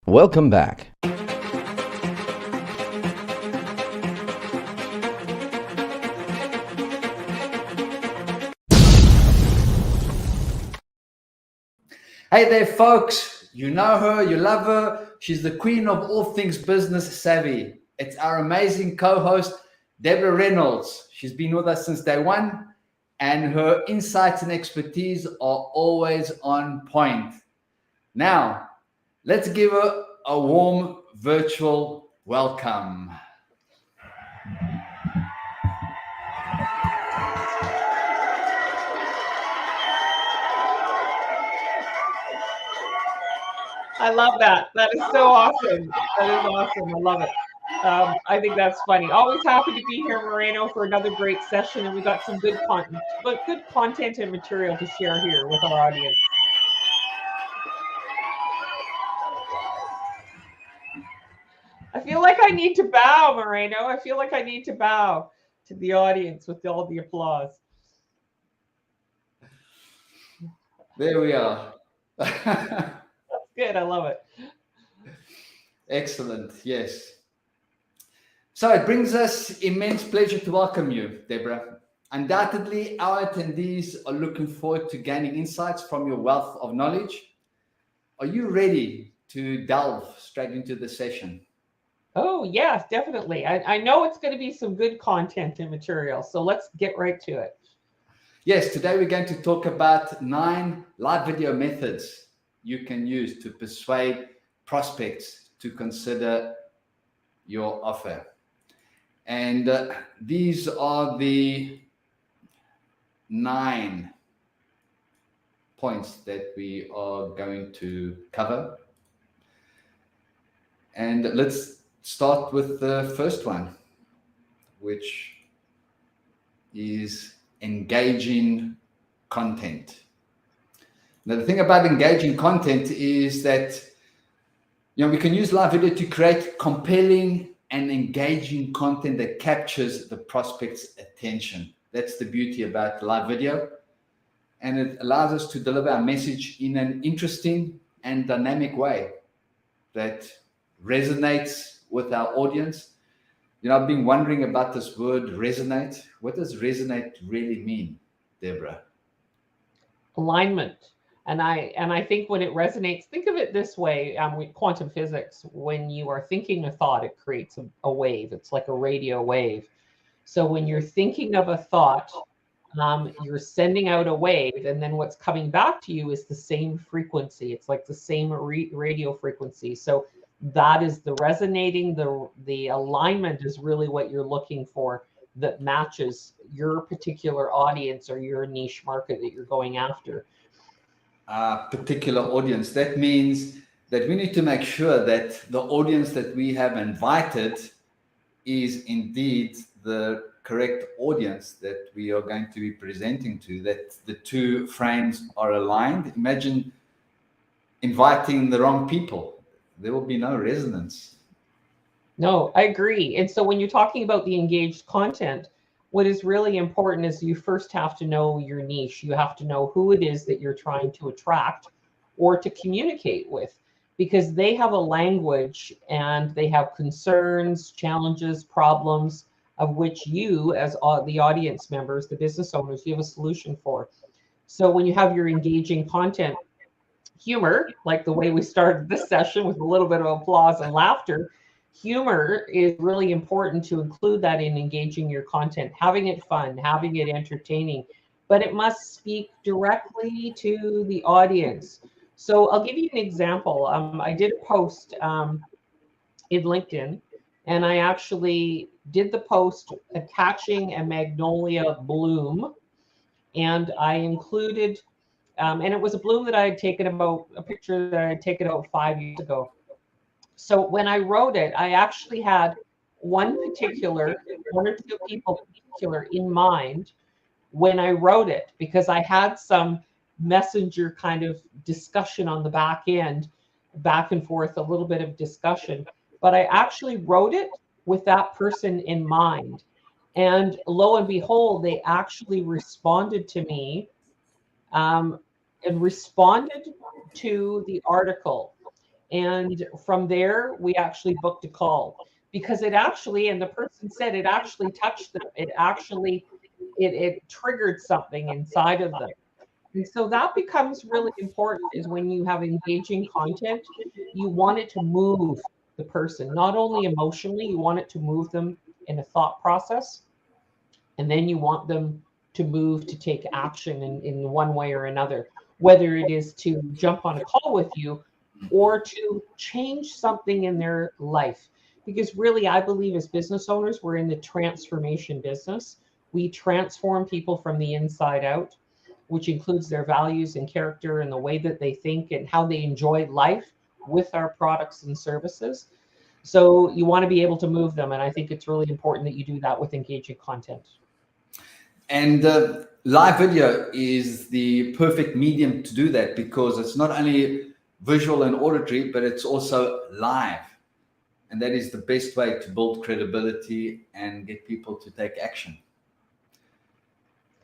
Welcome back. Hey there, folks. You know her, you love her. She's the queen of all things business savvy. It's our amazing co-host, Deborah Reynolds. She's been with us since day one, and her insights and expertise are always on point. Now, let's give her a warm virtual welcome. I love that. That is so awesome. That is awesome. I love it. I think that's funny. Always happy to be here, Moreno, for another great session, and we got some good content and material to share here with our audience. I feel like I need to bow, Moreno. I feel like I need to bow to the audience with all the applause. There we are. That's good. I love it. Excellent. Yes. So it brings us immense pleasure to welcome you, Deborah. Undoubtedly, our attendees are looking forward to gaining insights from your wealth of knowledge. Are you ready to delve straight into the session? Oh, yes, definitely. I know it's going to be some good content and material, so let's get right to it. Yes, today we're going to talk about 9 live video methods you can use to persuade prospects to consider your offer. And these are the 9 points that we are going to cover. And let's start with the first one, which is engaging content. Now, the thing about engaging content is that we can use live video to create compelling and engaging content that captures the prospect's attention. That's the beauty about live video. And it allows us to deliver our message in an interesting and dynamic way that resonates with our audience. I've been wondering about this word resonate. What does resonate really mean, Deborah? Alignment. And I think when it resonates, think of it this way, with quantum physics, when you are thinking a thought, it creates a wave. It's like a radio wave. So when you're thinking of a thought, you're sending out a wave, and then what's coming back to you is the same frequency. It's like the same radio frequency. So that is the resonating, the alignment is really what you're looking for that matches your particular audience or your niche market that you're going after. Particular audience. That means that we need to make sure that the audience that we have invited is indeed the correct audience that we are going to be presenting to, that the two frames are aligned. Imagine inviting the wrong people. There will be no resonance. No, I agree. And so when you're talking about the engaged content, what is really important is you first have to know your niche. You have to know who it is that you're trying to attract or to communicate with, because they have a language and they have concerns, challenges, problems of which you, as the audience members, the business owners, you have a solution for. So when you have your engaging content, humor, like the way we started this session with a little bit of applause and laughter, humor is really important to include that in engaging your content, having it fun, having it entertaining, but it must speak directly to the audience. So I'll give you an example. I did a post in LinkedIn, and I actually did the post attaching a magnolia bloom, and I included, and it was a bloom that I had taken a picture that I had taken about 5 years ago. So when I wrote it, I actually had one or two people in particular in mind when I wrote it, because I had some messenger kind of discussion on the back end, back and forth, a little bit of discussion, but I actually wrote it with that person in mind. And lo and behold, they actually responded to me and responded to the article. And from there, we actually booked a call because it actually, and the person said it actually touched them. It actually, it triggered something inside of them. And so that becomes really important is when you have engaging content, you want it to move the person, not only emotionally, you want it to move them in a thought process, and then you want them to move to take action in one way or another, whether it is to jump on a call with you or to change something in their life. Because really, I believe as business owners, we're in the transformation business. We transform people from the inside out, which includes their values and character and the way that they think and how they enjoy life with our products and services. So you want to be able to move them. And I think it's really important that you do that with engaging content. And live video is the perfect medium to do that, because it's not only visual and auditory, but it's also live. And that is the best way to build credibility and get people to take action.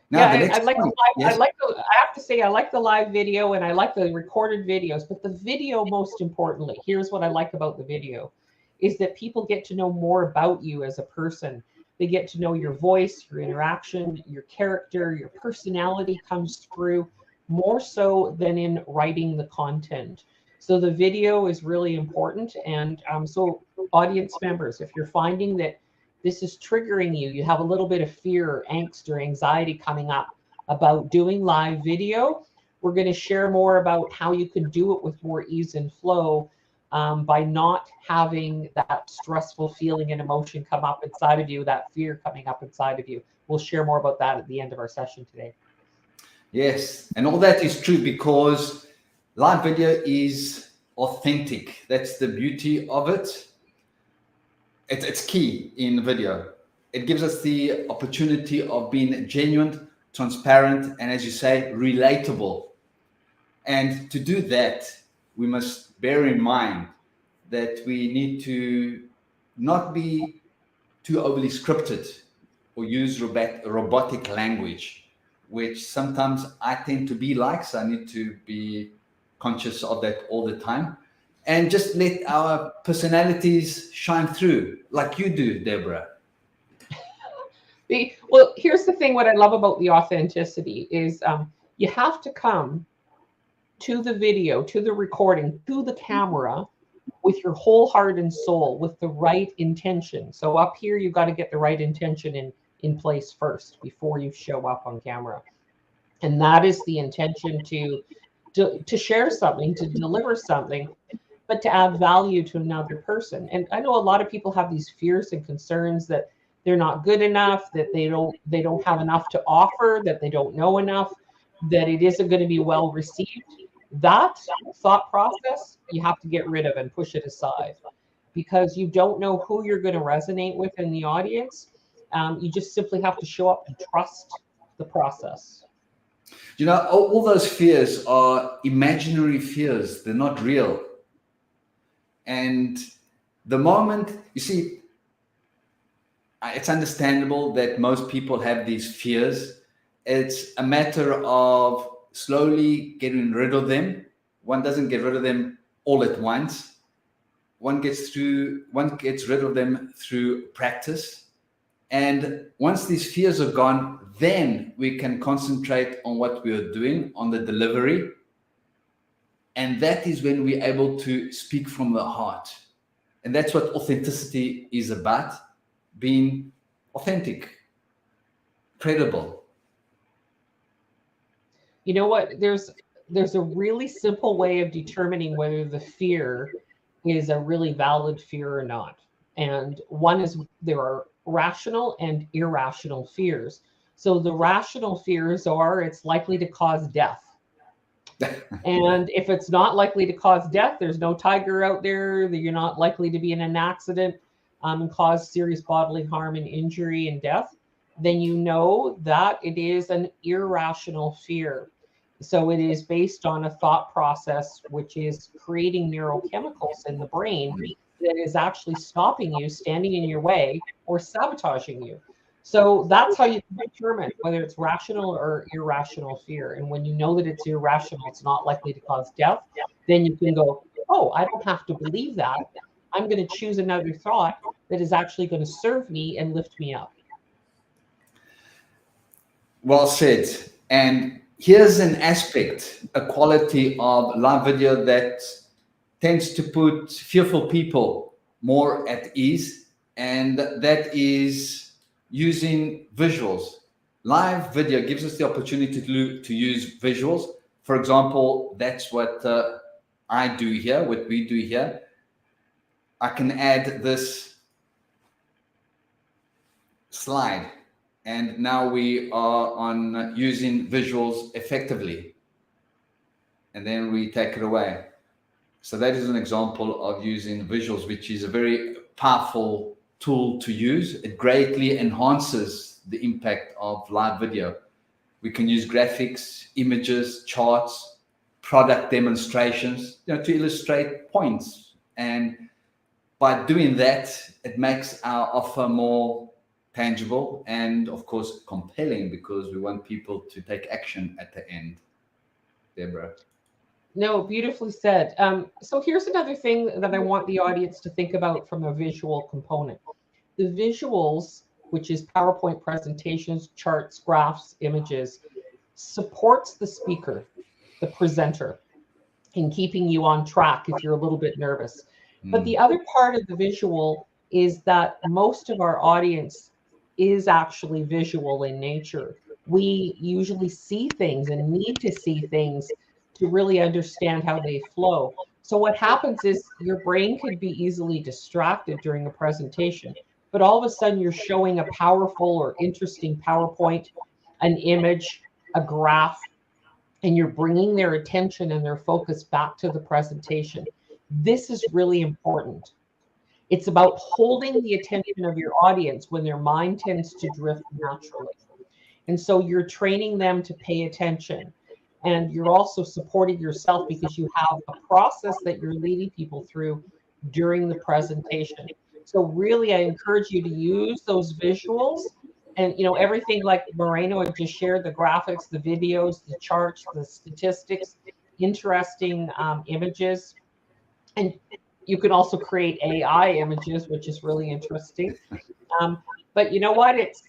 Now, yeah, I have to say, I like the live video and I like the recorded videos, but the video, most importantly, here's what I like about the video, is that people get to know more about you as a person. They get to know your voice, your interaction, your character, your personality comes through more so than in writing the content. So the video is really important. And so audience members, if you're finding that this is triggering you, you have a little bit of fear, angst, or anxiety coming up about doing live video, we're going to share more about how you can do it with more ease and flow by not having that stressful feeling and emotion come up inside of you, that fear coming up inside of you. We'll share more about that at the end of our session today. Yes, and all that is true because live video is authentic. That's the beauty of it. It's key in video. It gives us the opportunity of being genuine, transparent, and, as you say, relatable. And to do that, we must bear in mind that we need to not be too overly scripted or use robotic language, which sometimes I tend to be like, so I need to be conscious of that all the time. And just let our personalities shine through like you do, Deborah. Well, here's the thing. What I love about the authenticity is you have to come to the video, to the recording, to the camera with your whole heart and soul, with the right intention. So up here, you've got to get the right intention in place first before you show up on camera. And that is the intention to share something, to deliver something, but to add value to another person. And I know a lot of people have these fears and concerns that they're not good enough, that they don't have enough to offer, that they don't know enough, that it isn't going to be well received. That thought process you have to get rid of and push it aside, because you don't know who you're going to resonate with in the audience. You just simply have to show up and trust the process. You know, all those fears are imaginary fears. They're not real. And the moment, you see, it's understandable that most people have these fears. It's a matter of slowly getting rid of them. One doesn't get rid of them all at once. One gets rid of them through practice. And once these fears are gone, then we can concentrate on what we are doing, on the delivery. And that is when we're able to speak from the heart. And that's what authenticity is about, being authentic, credible. You know what? There's a really simple way of determining whether the fear is a really valid fear or not. And one is there are rational and irrational fears. So the rational fears are it's likely to cause death. And if it's not likely to cause death, there's no tiger out there, that you're not likely to be in an accident and cause serious bodily harm and injury and death, then you know that it is an irrational fear. So it is based on a thought process, which is creating neurochemicals in the brain that is actually stopping you, standing in your way, or sabotaging you. So that's how you determine whether it's rational or irrational fear. And when you know that it's irrational, it's not likely to cause death, then you can go, oh, I don't have to believe that. I'm going to choose another thought that is actually going to serve me and lift me up. Well said. And here's an aspect, a quality of live video that tends to put fearful people more at ease, and that is using visuals. Live video gives us the opportunity to use visuals. For example, that's what I do here, what we do here. I can add this slide, and now we are on using visuals effectively, and then we take it away. So that is an example of using visuals, which is a very powerful tool to use. It greatly enhances the impact of live video. We can use graphics, images, charts, product demonstrations, to illustrate points. And by doing that, it makes our offer more tangible and, of course, compelling, because we want people to take action at the end. Deborah. No, beautifully said. So here's another thing that I want the audience to think about from a visual component. The visuals, which is PowerPoint presentations, charts, graphs, images, supports the speaker, the presenter, in keeping you on track if you're a little bit nervous. But the other part of the visual is that most of our audience is actually visual in nature. We usually see things and need to see things to really understand how they flow. So what happens is your brain could be easily distracted during a presentation, but all of a sudden you're showing a powerful or interesting PowerPoint, an image, a graph, and you're bringing their attention and their focus back to the presentation. This is really important. It's about holding the attention of your audience when their mind tends to drift naturally. And so you're training them to pay attention. And you're also supporting yourself because you have a process that you're leading people through during the presentation. So really, I encourage you to use those visuals and, everything like Moreno had just shared, the graphics, the videos, the charts, the statistics, interesting images. And you can also create AI images, which is really interesting. But you know what? It's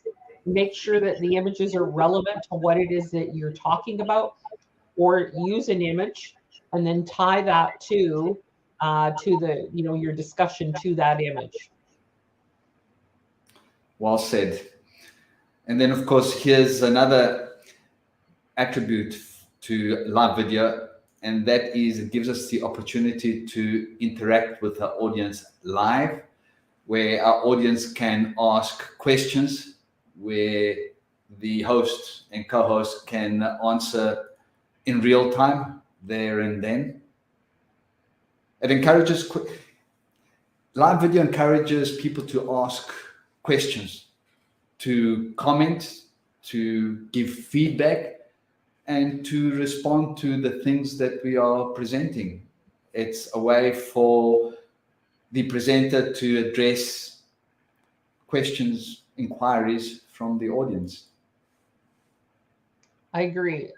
make sure that the images are relevant to what it is that you're talking about, or use an image and then tie that to the, your discussion to that image. Well said. And then, of course, here's another attribute to live video, and that is it gives us the opportunity to interact with our audience live, where our audience can ask questions, where the host and co-host can answer in real time, there and then. It encourages, live video encourages people to ask questions, to comment, to give feedback, and to respond to the things that we are presenting. It's a way for the presenter to address questions, inquiries from the audience. I agree.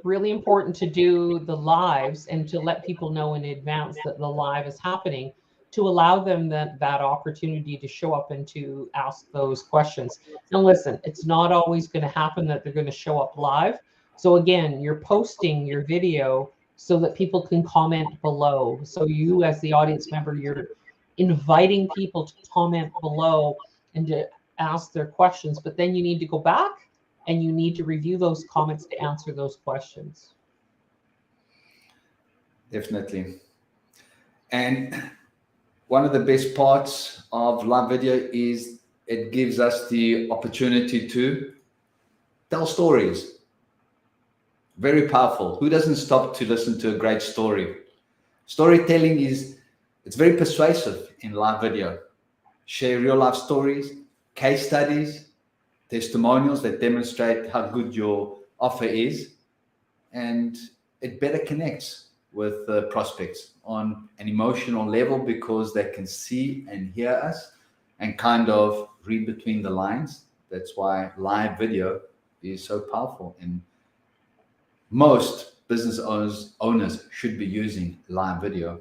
Really important to do the lives and to let people know in advance that the live is happening, to allow them that opportunity to show up and to ask those questions. Now, listen, it's not always going to happen that they're going to show up live. So again, you're posting your video so that people can comment below. So you, as the audience member, you're inviting people to comment below and to ask their questions, but then you need to go back and you need to review those comments to answer those questions. Definitely. And one of the best parts of live video is it gives us the opportunity to tell stories. Very powerful. Who doesn't stop to listen to a great story? Storytelling it's very persuasive in live video. Share real life stories, case studies, testimonials that demonstrate how good your offer is, and it better connects with prospects on an emotional level because they can see and hear us and kind of read between the lines. That's why live video is so powerful, and most business owners should be using live video.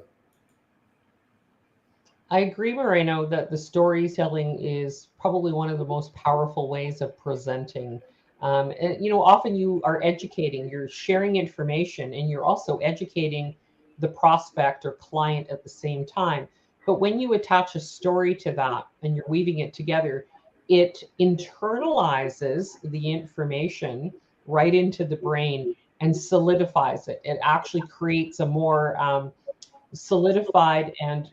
I agree, Moreno, that the storytelling is probably one of the most powerful ways of presenting. And often you are educating, you're sharing information, and you're also educating the prospect or client at the same time. But when you attach a story to that and you're weaving it together, it internalizes the information right into the brain and solidifies it. It actually creates a more solidified and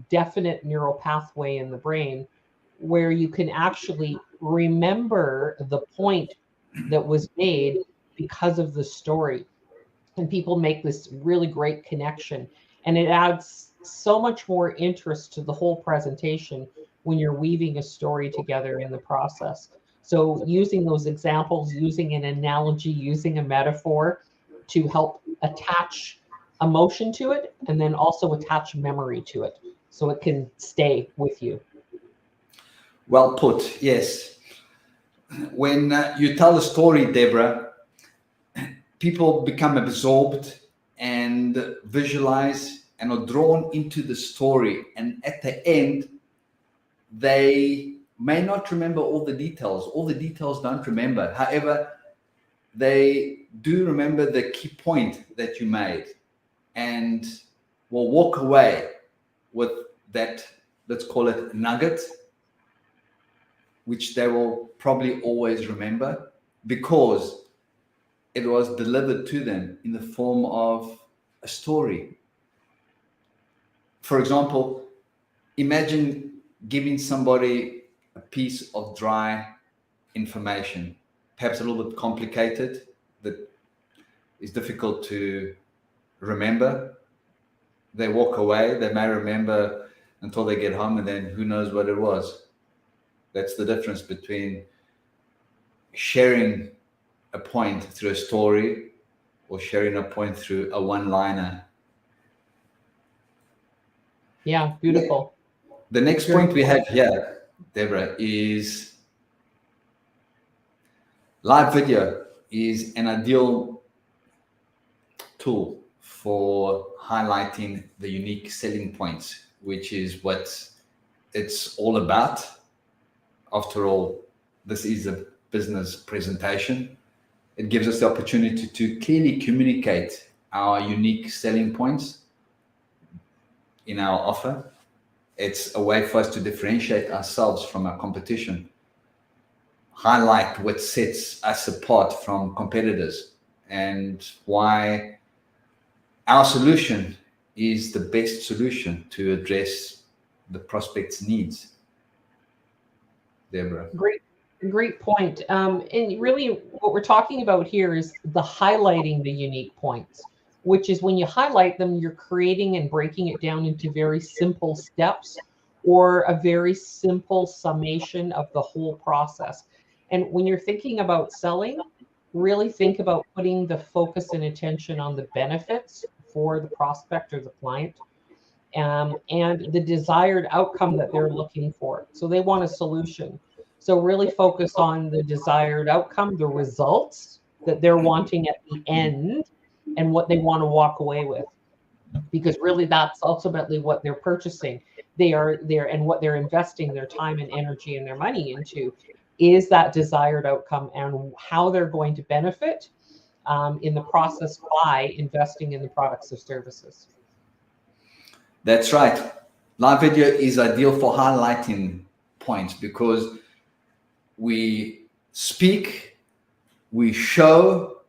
definite neural pathway in the brain where you can actually remember the point that was made because of the story. And people make this really great connection. And it adds so much more interest to the whole presentation when you're weaving a story together in the process. So, using those examples, using an analogy, using a metaphor to help attach emotion to it, and then also attach memory to it so it can stay with you. Well put, yes. When you tell a story, Deborah, people become absorbed and visualize and are drawn into the story. And at the end, they may not remember all the details. All the details don't remember. However, they do remember the key point that you made and will walk away with that, let's call it nugget, which they will probably always remember because it was delivered to them in the form of a story. For example, imagine giving somebody a piece of dry information, perhaps a little bit complicated, that is difficult to remember. They walk away, they may remember until they get home, and then who knows what it was. That's the difference between sharing a point through a story or sharing a point through a one-liner. Yeah, beautiful. The next point we have here, Deborah, is live video is an ideal tool for highlighting the unique selling points, which is what it's all about. After all, this is a business presentation. It gives us the opportunity to clearly communicate our unique selling points in our offer. It's a way for us to differentiate ourselves from our competition, highlight what sets us apart from competitors, and why our solution is the best solution to address the prospect's needs. Deborah. Great point. And really, what we're talking about here is the highlighting the unique points, which is when you highlight them, you're creating and breaking it down into very simple steps or a very simple summation of the whole process. And when you're thinking about selling, really think about putting the focus and attention on the benefits for the prospect or the client, and the desired outcome that they're looking for. So they want a solution. So really focus on the desired outcome, the results that they're wanting at the end, and what they want to walk away with. Because really that's ultimately what they're purchasing. They are there, and what they're investing their time and energy and their money into is that desired outcome and how they're going to benefit in the process by investing in the products or services. That's right. Live video is ideal for highlighting points because we speak, we show,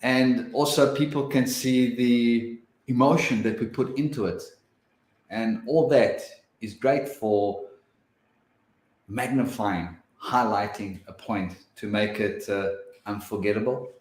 and also people can see the emotion that we put into it. And all that is great for magnifying, highlighting a point to make it unforgettable.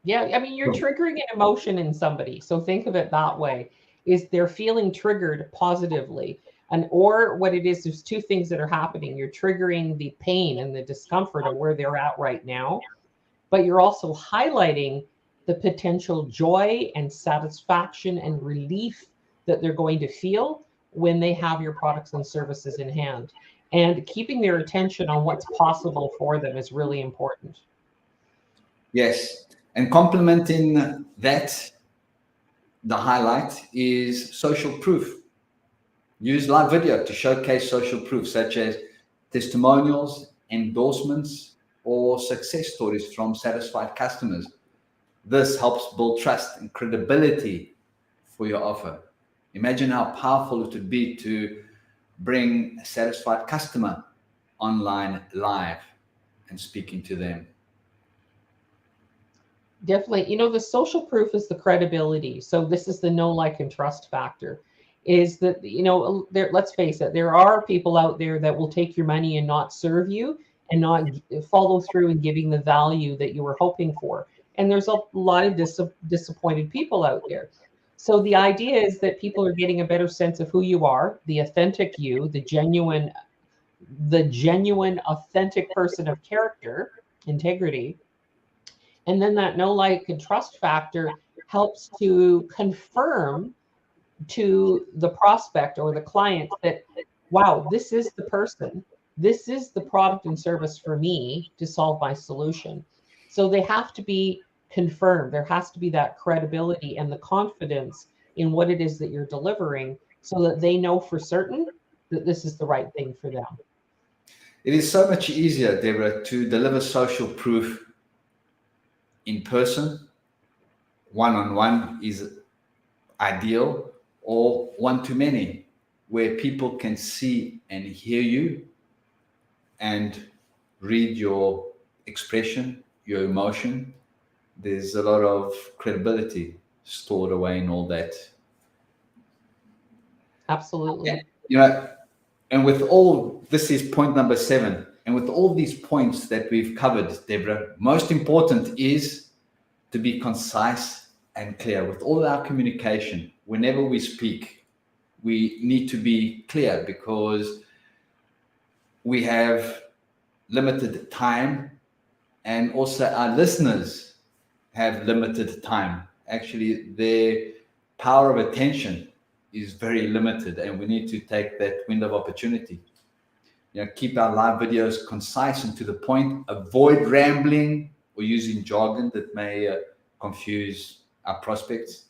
Yeah, I mean, you're triggering an emotion in somebody. So think of it that way. Is they're feeling triggered positively. And or what it is, there's two things that are happening. You're triggering the pain and the discomfort of where they're at right now, but you're also highlighting the potential joy and satisfaction and relief that they're going to feel when they have your products and services in hand. And keeping their attention on what's possible for them is really important. Yes. And complementing that, the highlight is social proof. Use live video to showcase social proof, such as testimonials, endorsements, or success stories from satisfied customers. This helps build trust and credibility for your offer. Imagine how powerful it would be to bring a satisfied customer online live and speaking to them. Definitely. You know, the social proof is the credibility. So this is the know, like, and trust factor. Is that, you know, there, let's face it, there are people out there that will take your money and not serve you and not follow through in giving the value that you were hoping for. And there's a lot of disappointed people out there. So the idea is that people are getting a better sense of who you are, the authentic you, the genuine, authentic person of character, integrity. And then that know, like, and trust factor helps to confirm to the prospect or the client that, wow, this is the person, this is the product and service for me to solve my solution. So they have to be confirmed. There has to be that credibility and the confidence in what it is that you're delivering so that they know for certain that this is the right thing for them. It is so much easier, Deborah, to deliver social proof in person. One-on-one is ideal, or one-to-many, where people can see and hear you and read your expression, your emotion. There's a lot of credibility stored away in all that. Absolutely. You know, and with all, this is point number 7. And with all these points that we've covered, Deborah, most important is to be concise and clear with all our communication. Whenever we speak, we need to be clear because we have limited time, and also our listeners have limited time. Actually, their power of attention is very limited, and we need to take that window of opportunity. You know, keep our live videos concise and to the point. Avoid rambling or using jargon that may confuse our prospects.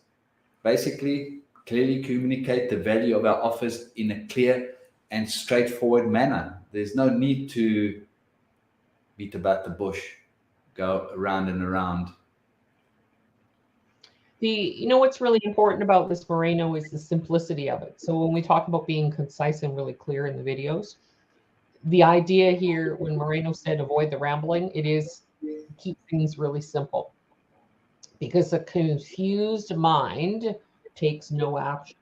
Basically, clearly communicate the value of our offers in a clear and straightforward manner. There's no need to beat about the bush, go around and around. You know what's really important about this, Moreno, is the simplicity of it. So when we talk about being concise and really clear in the videos, the idea here, when Moreno said avoid the rambling, it is keep things really simple, because a confused mind takes no action.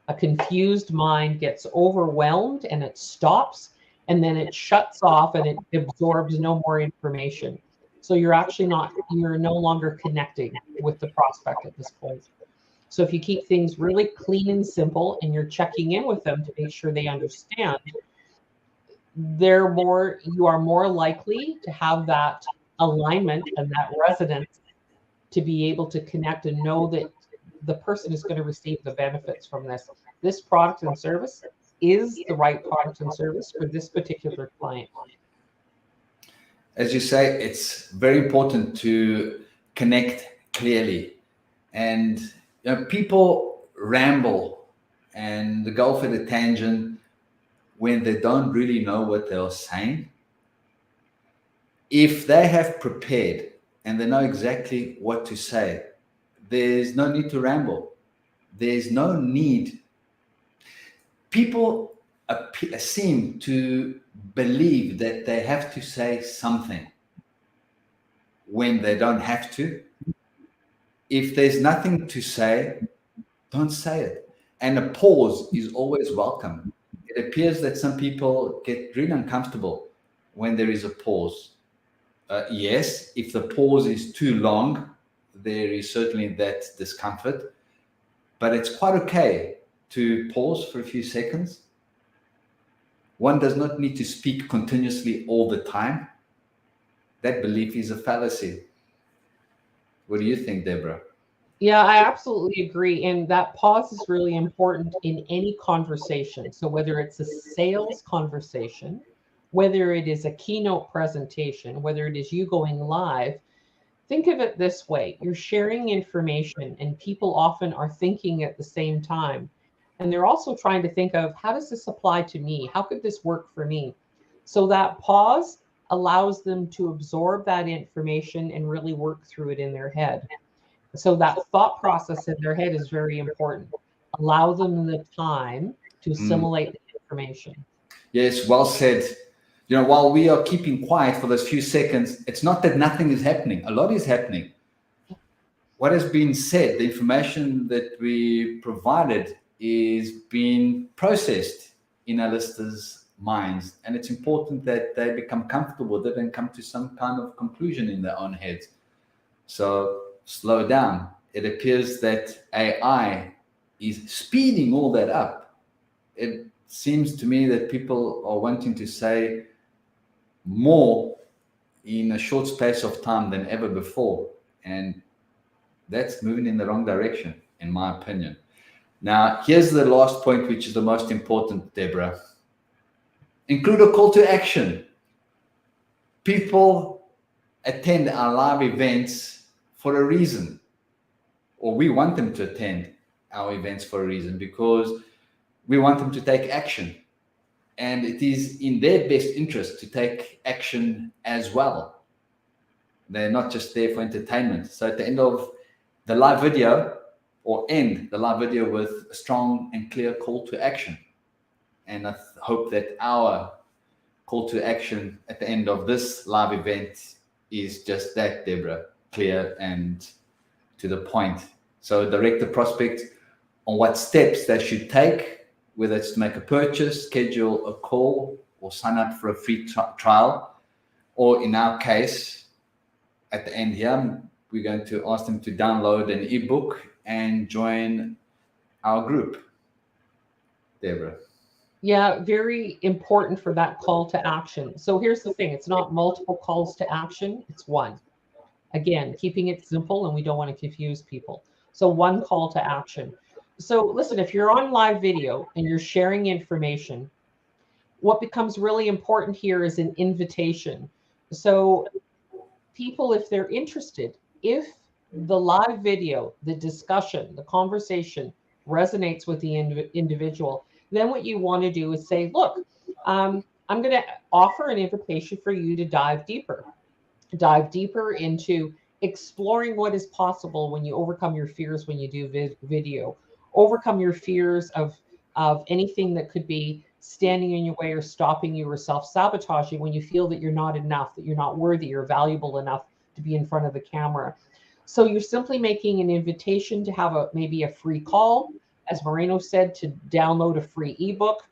A confused mind gets overwhelmed and it stops, and then it shuts off and it absorbs no more information. So you're no longer connecting with the prospect at this point. So if you keep things really clean and simple and you're checking in with them to make sure they understand, you are more likely to have that alignment and that resonance to be able to connect and know that the person is going to receive the benefits from this product and service is the right product and service for this particular client. As you say, it's very important to connect clearly. And you know, people ramble and go off at a tangent when they don't really know what they're saying. If they have prepared and they know exactly what to say, there's no need to ramble. There's no need. People seem to believe that they have to say something when they don't have to. If there's nothing to say, don't say it. And a pause is always welcome. It appears that some people get really uncomfortable when there is a pause. Yes, if the pause is too long, there is certainly that discomfort, but it's quite okay to pause for a few seconds. One does not need to speak continuously all the time. That belief is a fallacy. What do you think, Deborah? Yeah, I absolutely agree. And that pause is really important in any conversation. So whether it's a sales conversation, whether it is a keynote presentation, whether it is you going live, Think of it this way. You're sharing information, and people often are thinking at the same time. And they're also trying to think of, how does this apply to me? How could this work for me? So that pause allows them to absorb that information and really work through it in their head. So that thought process in their head is very important. Allow them the time to Mm. assimilate the information. Yes, well said. You know, while we are keeping quiet for those few seconds, it's not that nothing is happening. A lot is happening. What has been said, the information that we provided is being processed in our listeners' minds. And it's important that they become comfortable with it and come to some kind of conclusion in their own heads. So slow down. It appears that AI is speeding all that up. It seems to me that people are wanting to say more in a short space of time than ever before. And that's moving in the wrong direction, in my opinion. Now, here's the last point, which is the most important, Deborah. Include a call to action. People attend our live events for a reason, or we want them to attend our events for a reason, because we want them to take action. And it is in their best interest to take action as well. They're not just there for entertainment. So at the end of the live video, or end the live video with a strong and clear call to action. And I hope that our call to action at the end of this live event is just that, Deborah, clear and to the point. So direct the prospect on what steps they should take, whether it's to make a purchase, schedule a call, or sign up for a free trial. Or in our case, at the end here, we're going to ask them to download an ebook and join our group. Deborah. Yeah, very important for that call to action. So here's the thing, it's not multiple calls to action, it's one. Again, keeping it simple, and we don't want to confuse people. So one call to action. So listen, if you're on live video and you're sharing information, what becomes really important here is an invitation. So people, if they're interested, if the live video, the discussion, the conversation resonates with the individual, then what you want to do is say, look, I'm going to offer an invitation for you to dive deeper into exploring what is possible when you overcome your fears when you do video, overcome your fears of anything that could be standing in your way or stopping you or self-sabotaging when you feel that you're not enough, that you're not worthy, you're valuable enough to be in front of the camera. So you're simply making an invitation to have maybe a free call, as Moreno said, to download a free ebook,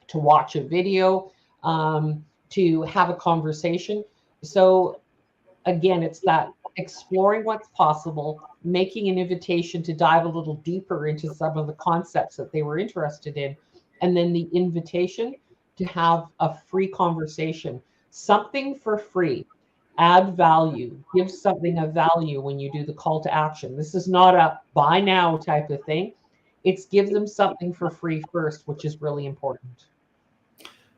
to watch a video, to have a conversation. So again, it's that exploring what's possible, making an invitation to dive a little deeper into some of the concepts that they were interested in, and then the invitation to have a free conversation, something for free. Add value, give something of value when you do the call to action. This is not a buy now type of thing. It's give them something for free first, which is really important.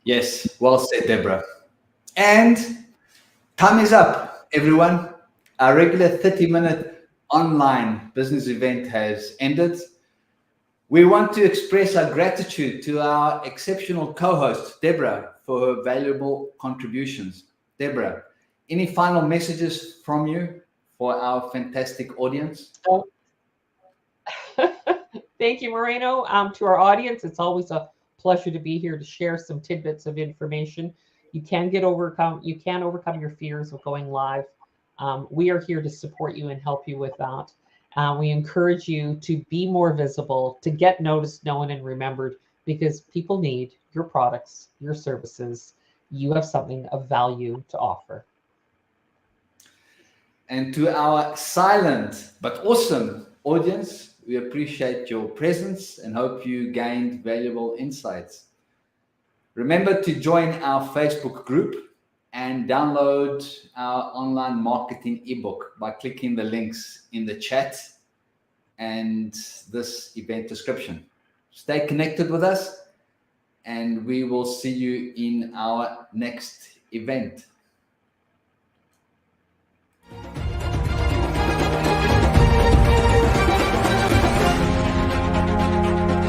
Yes, well said, Deborah. And time is up, everyone. Our regular 30-minute online business event has ended. We want to express our gratitude to our exceptional co-host, Deborah, for her valuable contributions. Deborah, any final messages from you for our fantastic audience? Thank you, Moreno. To our audience, it's always a pleasure to be here to share some tidbits of information. You can overcome your fears of going live. We are here to support you and help you with that. We encourage you to be more visible, to get noticed, known, and remembered, because people need your products, your services. You have something of value to offer. And to our silent but awesome audience, we appreciate your presence and hope you gained valuable insights. Remember to join our Facebook group and download our online marketing ebook by clicking the links in the chat and this event description. Stay connected with us, and we will see you in our next event.